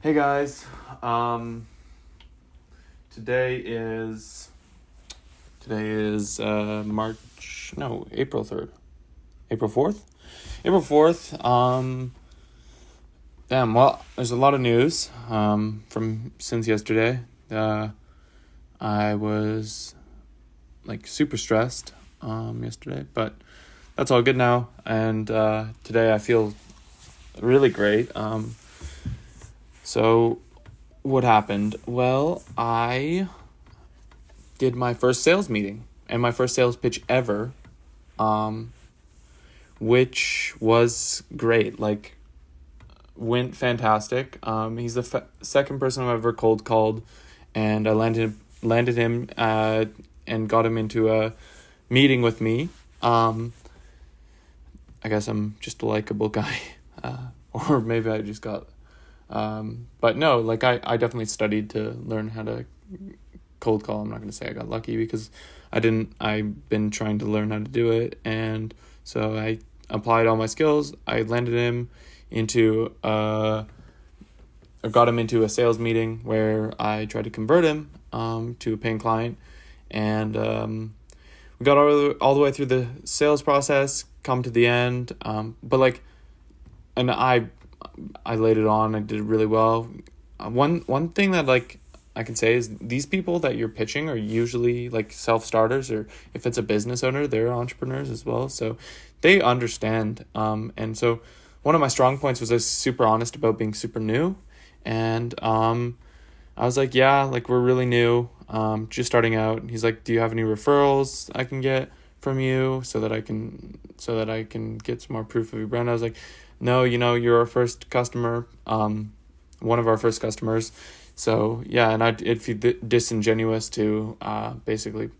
Hey guys, today is April 3rd, April 4th, April 4th. Well, there's a lot of news from since yesterday. I was super stressed yesterday, but that's all good now, and today I feel really great. So what happened? Well, I did my first sales meeting and my first sales pitch ever, which was great. Went fantastic. He's the second person I've ever cold called, and I landed him and got him into a meeting with me. I guess I'm just a likable guy, or maybe I just got. But no, I definitely studied to learn how to cold call. I'm not going to say I got lucky because I've been trying to learn how to do it. And so I applied all my skills. I landed him got him into a sales meeting where I tried to convert him, to a paying client. And, we got all the way through the sales process, come to the end. And I laid it on. I did really well. One thing that I can say is these people that you're pitching are usually self-starters, or if it's a business owner, they're entrepreneurs as well. So they understand. And so one of my strong points was I was super honest about being super new. And I was like, yeah, we're really new, just starting out. And he's like, do you have any referrals I can get from you so that I can get some more proof of your brand? I was like, no, you're our first customer, one of our first customers. So yeah, and it'd feel disingenuous to basically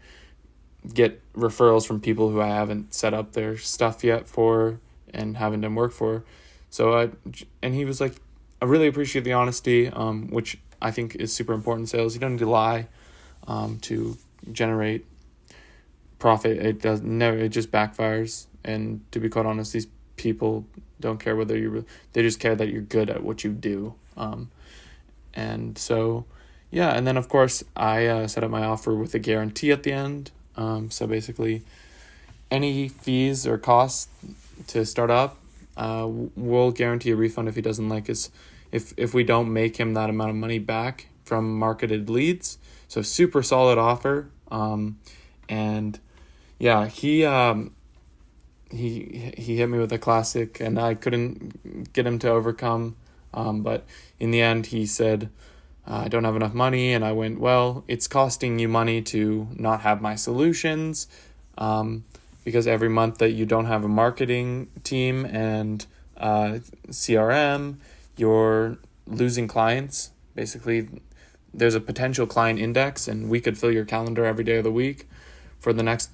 get referrals from people who I haven't set up their stuff yet for and haven't done work for. And he was like, I really appreciate the honesty, which I think is super important in sales. You don't need to lie to generate profit. It just backfires. And to be quite honest, these people don't care whether they just care that you're good at what you do. And so, yeah. And then of course I set up my offer with a guarantee at the end. So basically any fees or costs to start up, we'll guarantee a refund if he doesn't like us, if we don't make him that amount of money back from marketed leads. So super solid offer. And yeah, he hit me with a classic, and I couldn't get him to overcome. But in the end, he said, I don't have enough money. And I went, well, it's costing you money to not have my solutions, because every month that you don't have a marketing team and CRM, you're losing clients. Basically, there's a potential client index, and we could fill your calendar every day of the week for the next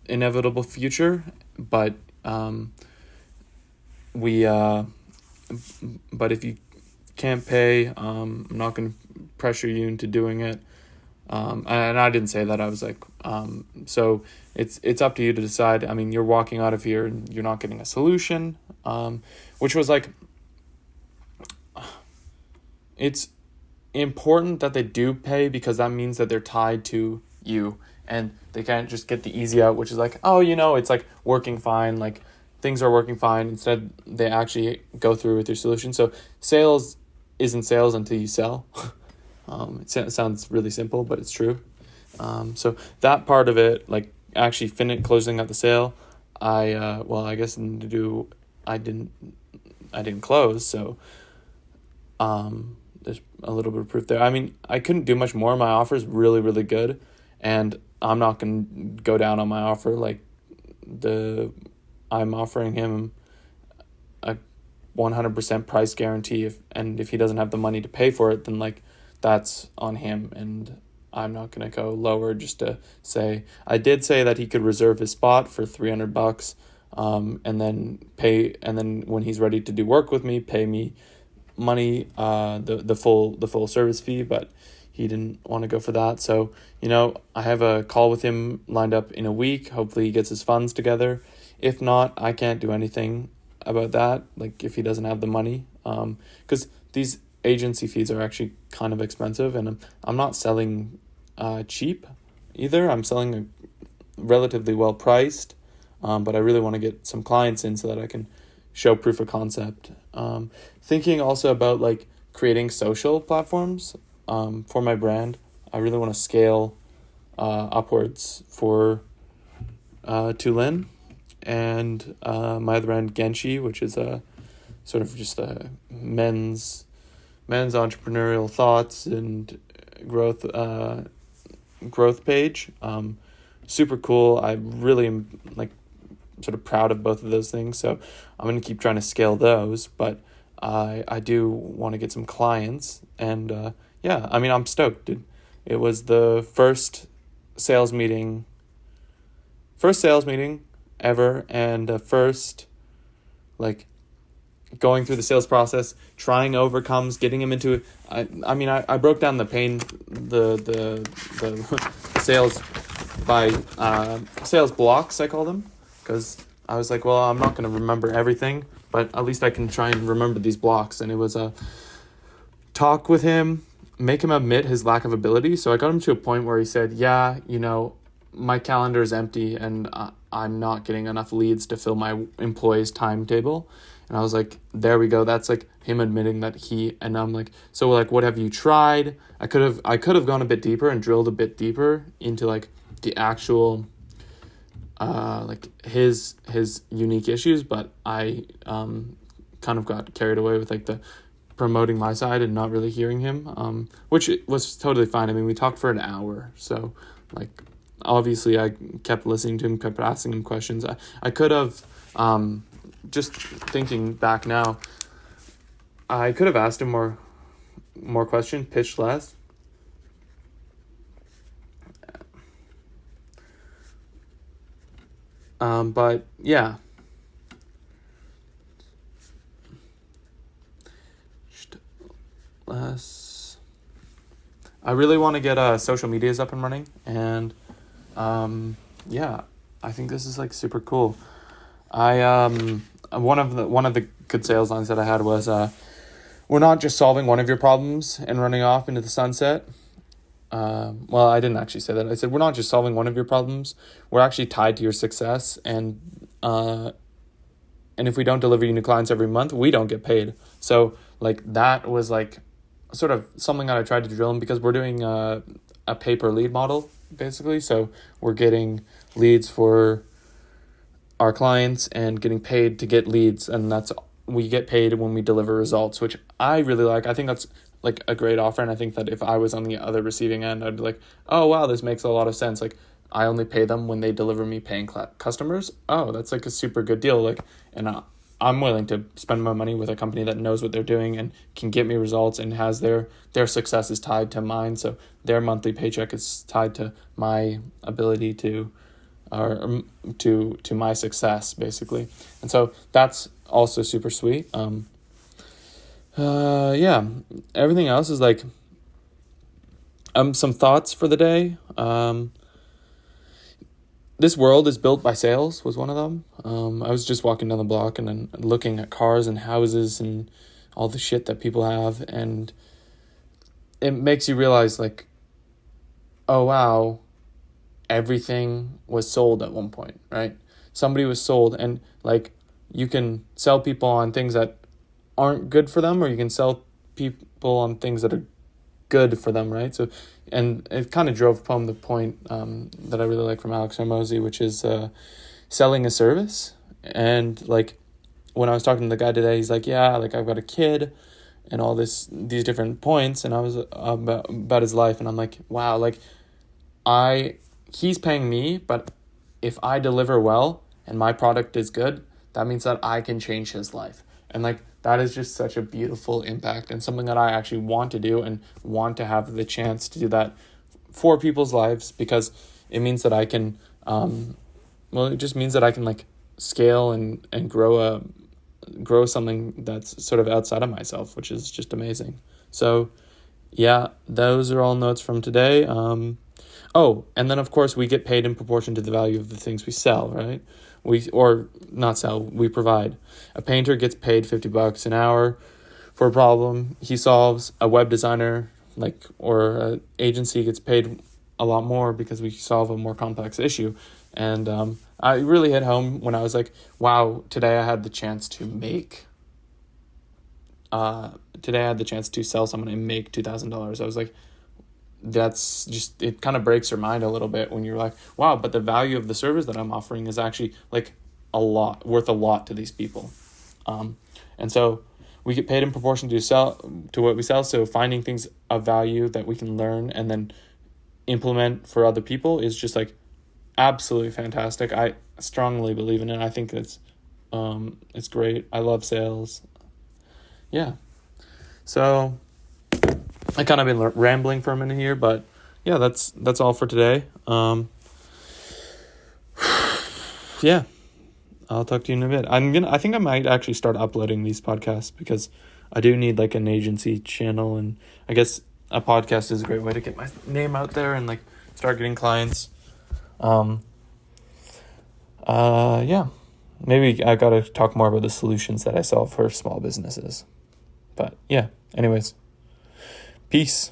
inevitable future. But but if you can't pay, I'm not going to pressure you into doing it. And I didn't say that. I was like, so it's up to you to decide. I mean, you're walking out of here and you're not getting a solution, which was it's important that they do pay, because that means that they're tied to you. And they can't just get the easy out, which is it's working fine, things are working fine. Instead, they actually go through with your solution. So sales isn't sales until you sell. It sounds really simple, but it's true. So that part of it, actually closing out the sale, I didn't close. So there's a little bit of proof there. I mean, I couldn't do much more. My offer is really, really good. And I'm not going to go down on my offer. I'm offering him a 100% price guarantee. If he doesn't have the money to pay for it, then that's on him. And I'm not going to go lower just to say. I did say that he could reserve his spot for $300, and then when he's ready to do work with me, pay me money, the full service fee. But he didn't want to go for that. So, I have a call with him lined up in a week. Hopefully he gets his funds together. If not, I can't do anything about that. If he doesn't have the money, because these agency fees are actually kind of expensive, and I'm not selling cheap either. I'm selling relatively well priced, but I really want to get some clients in so that I can show proof of concept. Thinking also about like creating social platforms for my brand. I really want to scale upwards for Tulin and my other brand Genshi, which is a sort of just a men's entrepreneurial thoughts and growth page. Super cool. I really am like sort of proud of both of those things, so I'm going to keep trying to scale those, but I do want to get some clients, and yeah, I mean, I'm stoked, dude. It was the first sales meeting ever, and first like going through the sales process, trying overcomes, getting him into I broke down the pain, the sales by sales blocks, I call them, because I was like, well, I'm not going to remember everything, but at least I can try and remember these blocks. And it was a talk with him, make him admit his lack of ability. So I got him to a point where he said, yeah, my calendar is empty and I'm not getting enough leads to fill my employee's timetable. And I was like, there we go. That's like him admitting that and I'm like, so like, what have you tried? I could have gone a bit deeper and drilled a bit deeper into like the actual, like his unique issues, but I kind of got carried away with like the promoting my side and not really hearing him, which was totally fine. I mean, we talked for an hour, so like obviously I kept listening to him, kept asking him questions. I could have, just thinking back now, I could have asked him more questions, pitched less. But yeah. I really want to get social medias up and running, and yeah, I think this is like super cool. One of the good sales lines that I had was we're not just solving one of your problems and running off into the sunset. Well, I didn't actually say that. I said, we're not just solving one of your problems. We're actually tied to your success. And if we don't deliver you new clients every month, we don't get paid. So like that was like sort of something that I tried to drill in, because we're doing a pay per lead model basically. So we're getting leads for our clients and getting paid to get leads. And we get paid when we deliver results, which I really like. I think that's like a great offer. And I think that if I was on the other receiving end, I'd be like, oh, wow, this makes a lot of sense. Like I only pay them when they deliver me paying customers. Oh, that's like a super good deal. Like, and I'm willing to spend my money with a company that knows what they're doing and can get me results and has their success is tied to mine. So their monthly paycheck is tied to my ability to my success basically. And so that's also super sweet. Yeah, everything else is like some thoughts for the day. This world is built by sales was one of them. I was just walking down the block and then looking at cars and houses and all the shit that people have, and it makes you realize like, oh wow, everything was sold at one point, right? Somebody was sold, and like you can sell people on things that aren't good for them, or you can sell people on things that are good for them, right? So, and it kind of drove home the point that I really like from Alex Hormozy, which is selling a service. And like when I was talking to the guy today, he's like, yeah, like I've got a kid and all these different points, and I was about his life, and I'm like, wow, like he's paying me, but if I deliver well and my product is good, that means that I can change his life. And like that is just such a beautiful impact, and something that I actually want to do and want to have the chance to do that for people's lives, because it means that I can, it just means that I can like scale and grow something that's sort of outside of myself, which is just amazing. So yeah, those are all notes from today. Oh, and then of course we get paid in proportion to the value of the things we sell, right? We provide. A painter gets paid $50 an hour for a problem he solves. A web designer or an agency gets paid a lot more because we solve a more complex issue. And I really hit home when I was like, wow, today I had the chance to sell someone and make $2,000. I was like, that's just, it kind of breaks your mind a little bit when you're like, wow, but the value of the service that I'm offering is actually like worth a lot to these people. And so we get paid in proportion to what we sell. So finding things of value that we can learn and then implement for other people is just like absolutely fantastic. I strongly believe in it. I think it's great. I love sales. Yeah. So I kind of been rambling for a minute here, but yeah, that's all for today. Yeah, I'll talk to you in a bit. I think I might actually start uploading these podcasts because I do need like an agency channel, and I guess a podcast is a great way to get my name out there and like start getting clients. Yeah, maybe I gotta talk more about the solutions that I solve for small businesses. But yeah, anyways, peace.